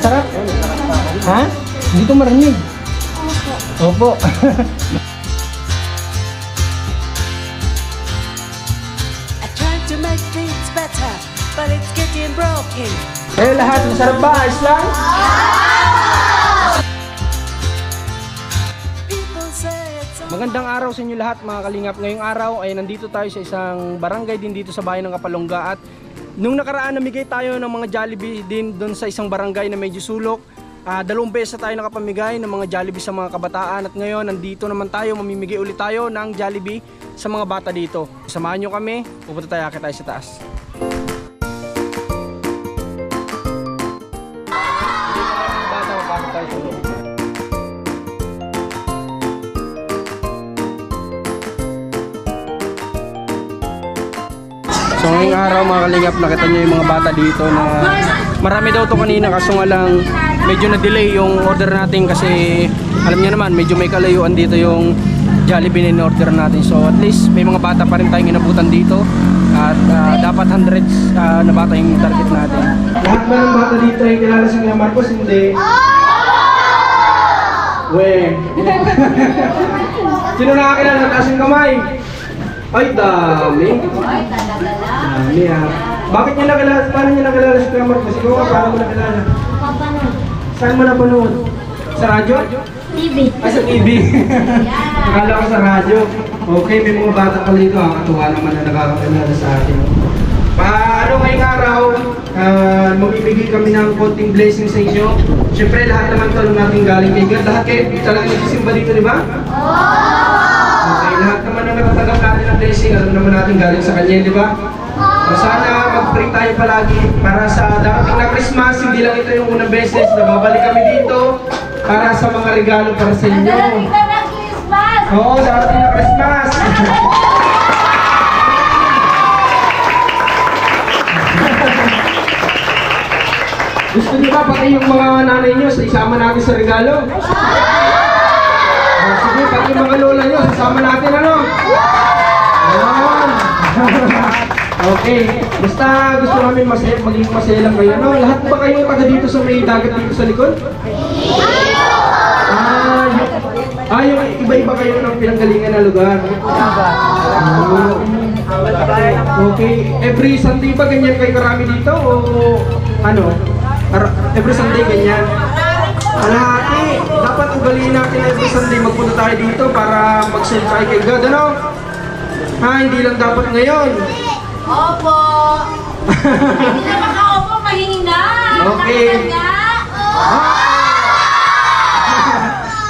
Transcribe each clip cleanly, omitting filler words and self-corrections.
Masarap? Ha? Hindi ko marinig. Opo. I tried to make things better, but it's getting broken. Eh, lahat masarap ba? Ayos lang? People say it's Magandang araw sa inyo lahat mga kalingap. Ngayong araw ay nandito tayo sa isang barangay din dito sa bayan ng Kapalongga. At nung nakaraan namigay tayo ng mga Jollibee din doon sa isang barangay na medyo sulok. 2 beses na tayo nakapamigay ng mga Jollibee sa mga kabataan. At ngayon nandito naman tayo, mamimigay ulit tayo ng Jollibee sa mga bata dito. Samahan nyo kami, pupunta tayo, akit tayo sa taas. So ngayong araw mga kalingap, nakita nyo yung mga bata dito na marami daw to kanina, kaso nga lang medyo na-delay yung order natin kasi alam niyo naman medyo may kalayuan dito yung Jollibee na in-order natin. So at least may mga bata pa rin tayong inabutan dito at dapat hundreds na bata yung target natin. Lahat ba ng bata dito ay kilala si Kuya Marcos? Hindi. Weh. Sino nakakilala? Taas yung kamay. Ay, dami. Dami ah. Bakit niya nakilala? Paano niya nakilala si Kuya Marcos? Ikaw nga, paano mo nakilala? Saan mo napanood? Sa radyo? TV. Ay, sa TV. Nakala ko sa radyo. Okay, may mga bata pa dito. Katuwa naman na nakakakilala sa atin. Ngayong araw, mamimigay kami ng konting blessing sa inyo. Siyempre, lahat naman ito natin galing kay God. Lahat kayo talagang nagsisimba dito, di ba? Okay, lahat naman na natatanggap natin ng blessing, alam naman natin galing sa Kanya, di ba? So, sana mag-pray tayo palagi para sa darating na Christmas. Hindi lang ito yung unang beses na babalik kami dito para sa mga regalo para sa inyo. Oo, darating na Christmas. Gusto niyo ba pati yung mga nanay niyo isama natin sa regalo? Sige, pati yung mga lola niyo, sasama natin ano? Ayan. Okay, basta gusto namin maging masaya lang kayo. Ano? Lahat ba kayo taga dito sa may dagat dito sa likod? Yung iba-iba kayo ng pinanggalingan na lugar. Okay, every Sunday ba ganyan kayo karami dito? O ano? Every Sunday ganyan? Alahati, dapat ugaliin natin every Sunday magpunta tayo dito para mag-send tayo kay God, ano? Hindi lang dapat ngayon. Opo. Hindi na maka-opo, mahina. Okay.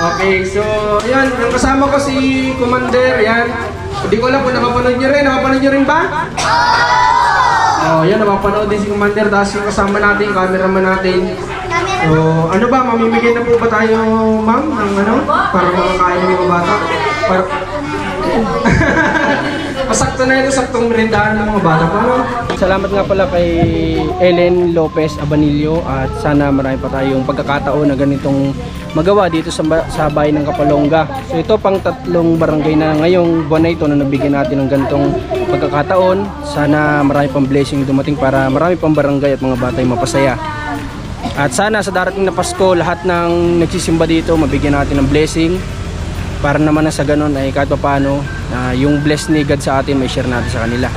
Okay, so yan, yung kasama ko si Commander, yan. Hindi ko alam kung napapanood nyo rin. Napapanood nyo rin ba? Yan, napapanood din si Commander. Tapos yung kasama natin, yung cameraman natin. So, ano ba, mamimigay na po ba tayo, ma'am, ng ano? Para makakain ng mga bata? Para... Pasakto na ito, saktong merindahan ng mga bata pa, no? Salamat nga pala kay Ellen Lopez Abanillo at sana marami pa tayong pagkakataon na ganitong magawa dito sa bayan ng Kapalongga. So ito pang 3 barangay na ngayong buwan na ito na nabigyan natin ng ganitong pagkakataon. Sana marami pang blessing dumating para marami pang barangay at mga bata yung mapasaya. At sana sa darating na Pasko, lahat ng nagsisimba dito mabigyan natin ng blessing. Para naman na sa ganun ay kahit pa paano yung bless ni God sa atin may share natin sa kanila.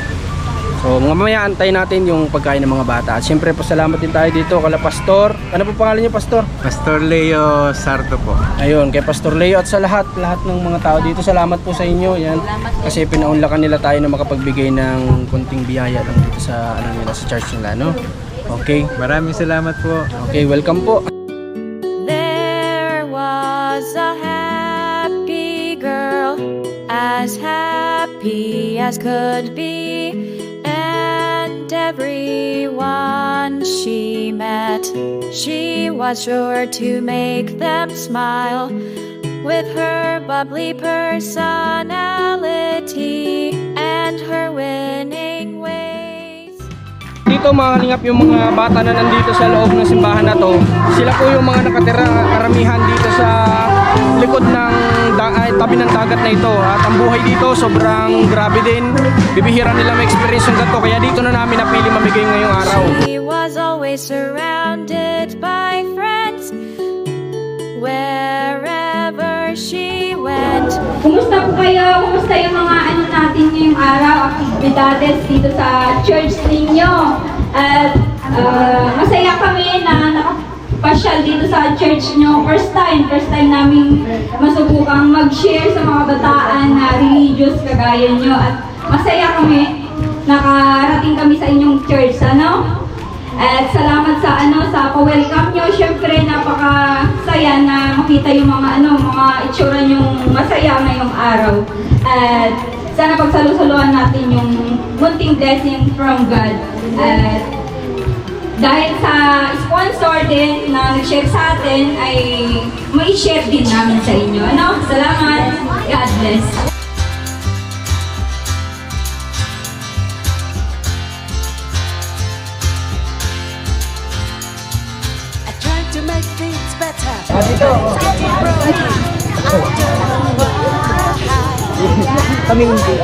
So mamaya antayin natin yung pagkain ng mga bata. At syempre pasalamat din tayo dito kala Pastor. Ano po pangalan niyo, Pastor? Pastor Leo Sardo po. Ayun, kay Pastor Leo at sa lahat ng mga tao dito. Salamat po sa inyo. Yan. Kasi pinaunlakan nila tayo na makapagbigay ng konting biyaya lang dito sa nila sa church nila, no? Okay. Maraming salamat po. Okay, welcome po. There was a happy girl, as happy as could be, and everyone she met, she was sure to make them smile with her bubbly personality and her winning ways. Dito mga kalingap, yung mga bata na nandito sa loob ng simbahan na to, sila po yung mga nakatira karamihan dito sa likod ng tabi ng dagat na ito. At ang buhay dito sobrang grabe din. Bibihira nila may experience ng ganito, kaya dito na namin napili mamigay ngayong araw. She was always surrounded by friends. Kumusta po kayo? Kumusta yung mga ano natin ngayong araw, aktibidades dito sa church ninyo? At masaya kami na nakapasyal dito sa church nyo. First time namin masubukang mag-share sa mga bataan na religious kagaya nyo. At masaya kami, nakarating kami sa inyong church, ano? At salamat sa pa-welcome nyo. Siyempre, napakasaya na makita yung mga itsura nyong masaya ngayong araw. At sana pagsalusuluan natin yung munting blessing from God. At dahil sa sponsor din na nag-share sa atin, ay may share din namin sa inyo. Ano? Salamat. God bless. I tried to make things better. Dito. Kami hindi.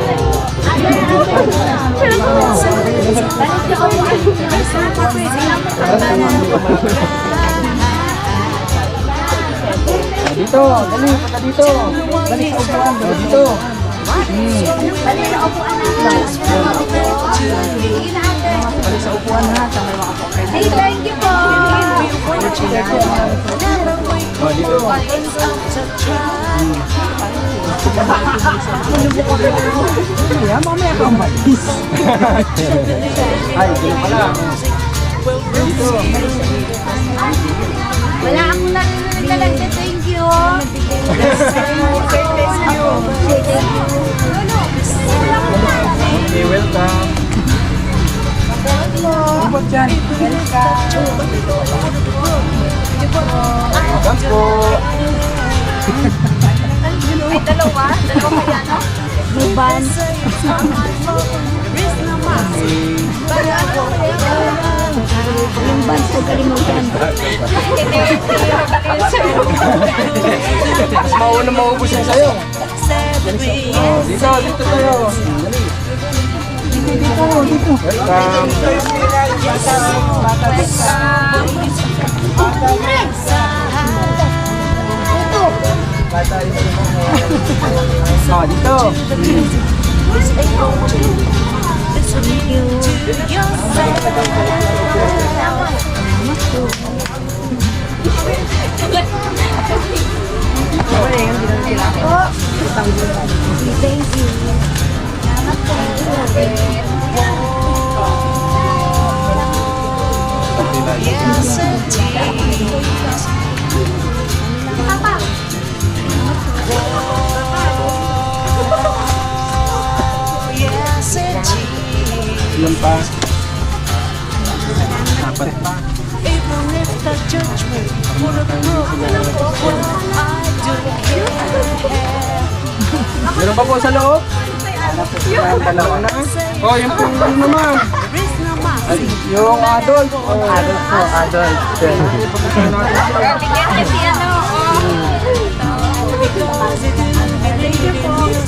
Dito, dali, punta dito. Dali sa upuan, dito. Dali sa upuan ha, sa may mga kapatid. Hey, thank you po. Oh, dito. Ay, mamaya ka ang batis. Ay, dito pala. Dito. Wala akong narinig na lang. Thank you. Okay, welcome. Ubot dyan. Welcome po. Ay, dalawa kaya, no? Ruban. Yung bands ko kalimutan. Mas mauna maubos yan sa'yo. Oh, dito tayo. Dito. Welcome. Oh, dito. Ilan pa? Apat pa. Meron pa po sa loob? Dalawa na. Oh, yung pong ano naman. Yung adult. Oh, adult po, adult.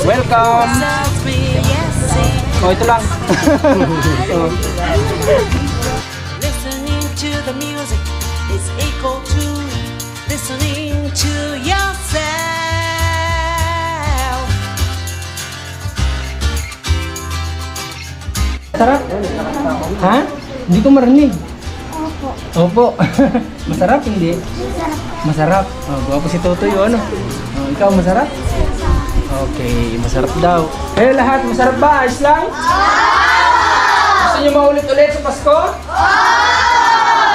Welcome. Oh, ito lang. Oh. Listening to the music is equal to listening to yourself. Masarap? Ha? Hindi ko marinig. Opo. Masarap hindi? Masarap. Oh, gwapo si Totoy ano? Oh, ikaw masarap? Okay, masarap daw. Eh lahat, masarap ba? Ayos lang? Gusto niyo maulit-ulit sa Pasko?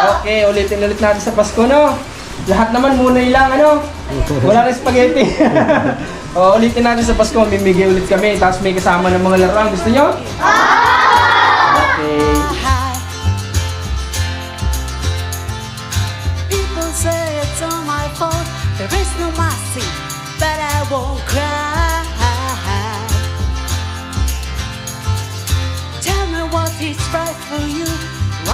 Okay, ulitin natin sa Pasko, no? Lahat naman muna lang, ano? Wala na spaghetti. O, ulitin natin sa Pasko, mimigay ulit kami. Tapos may kasama ng mga laruan. Gusto niyo? Okay. People say it's all my fault. There is no mercy, but I won't cry. Tell me what is right for you.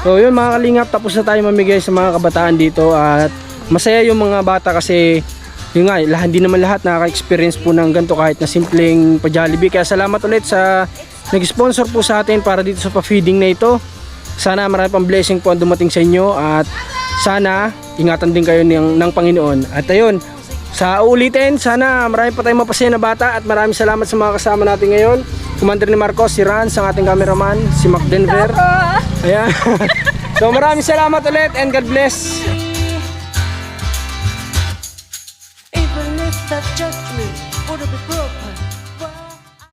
So yun mga kalingap, tapos na tayo mamigay sa mga kabataan dito. At masaya yung mga bata kasi yun nga, hindi naman lahat nakaka-experience po ng ganito kahit na simpleng pa-Jollibee. Kaya salamat ulit sa nag-sponsor po sa atin para dito sa pa-feeding na ito. Sana marami pang blessing po ang dumating sa inyo at sana ingatan din kayo ng Panginoon. At ayun, Sa uulitin, sana marami pa tayong mapasaya na bata at maraming salamat sa mga kasama natin ngayon. Commander ni Marcos, si Rans, ang ating cameraman, si Mac Denver. Ayan. So maraming salamat ulit and God bless. Even if the judgment would be broken,